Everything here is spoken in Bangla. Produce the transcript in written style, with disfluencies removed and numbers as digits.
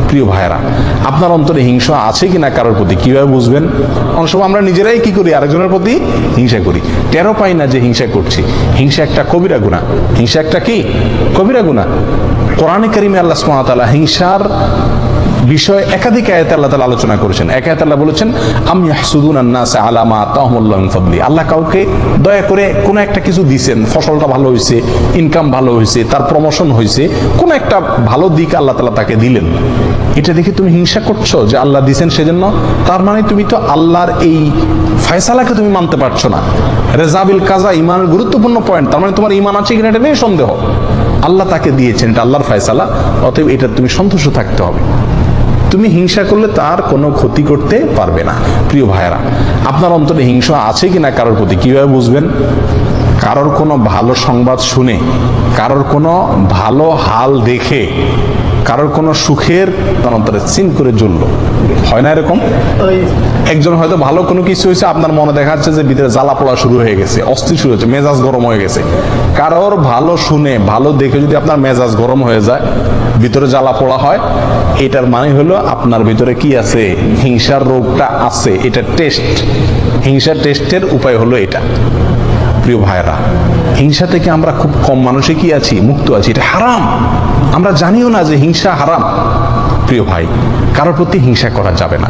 প্রিয় ভাইয়েরা, আপনার অন্তরে হিংসা আছে কিনা কারোর প্রতি কিভাবে বুঝবেন? অনেক সময় আমরা নিজেরাই কি করি, আরেকজনের প্রতি হিংসা করি, টেরও পাই না যে হিংসা করছি। হিংসা একটা কবিরা গুনাহ। হিংসা একটা কি কবিরা গুনাহ। কোরআনে কারিমে আল্লাহ সুবহানাহু ওয়া তাআলা হিংসার বিষয়ে একাধিক আয়াতে আল্লাহ তাআলা আলোচনা করেছেন। এক আয়াতে আল্লাহ বলেছেন, আম ইয়াহসুদুনান নাস আলা মা আতাহুমুল্লাহু মিন ফাদলি। আল্লাহ কাউকে দয়া করে কোনো একটা কিছু দিয়েছেন, ফসলটা ভালো হয়েছে, ইনকাম ভালো হয়েছে, তার প্রমোশন হয়েছে, কোনো একটা ভালো দিক আল্লাহ তাআলা তাকে দিলেন, এটা দেখে তুমি হিংসা করছো যে আল্লাহ দিয়েছেন সেজন্য? তার মানে তুমি তো আল্লাহর এই ফয়সালাকে তুমি মানতে পারছো না। রেজাবিল কাজা ইমানের গুরুত্বপূর্ণ পয়েন্ট। তার মানে তোমার ইমান আছে কিনা এটা নিয়ে সন্দেহ। আল্লাহ তাকে দিয়েছেন, এটা আল্লাহর ফয়সালা, অতএব এটা তুমি সন্তুষ্ট থাকতে হবে। তুমি হিংসা করলে তার কোনো ক্ষতি করতে পারবে না। প্রিয় ভাইয়েরা, আপনার অন্তরে হিংসা আছে কিনা কারোর প্রতি কিভাবে বুঝবেন? কারোর কোনো ভালো সংবাদ শুনে, কারোর কোনো ভালো হাল দেখে, কারোর কোনো সুখের তার অন্তরে চিন করে জ্বললো, হয় না এরকম? একজন হয়তো ভালো কোনো কিছু হয়েছে, আপনার মনে দেখাচ্ছে যে ভিতরে জ্বালা পোড়া শুরু হয়ে গেছে, অস্থির শুরু হয়েছে, মেজাজ গরম হয়ে গেছে। কারোর ভালো শুনে, ভালো দেখে যদি আপনার মেজাজ গরম হয়ে যায়, ভিতরে জ্বালা পোড়া হয়, এটার মানে হলো আপনার ভিতরে কি আছে? হিংসার রোগটা আছে। এটা টেস্ট, হিংসার টেস্টের উপায় হলো এটা। প্রিয় ভাইরা, হিংসা থেকে আমরা খুব কম মানুষে কি আছি? মুক্ত আছি। এটা হারাম, আমরা জানিও না যে হিংসা হারাম। প্রিয় ভাই, কারোর প্রতি হিংসা করা যাবে না।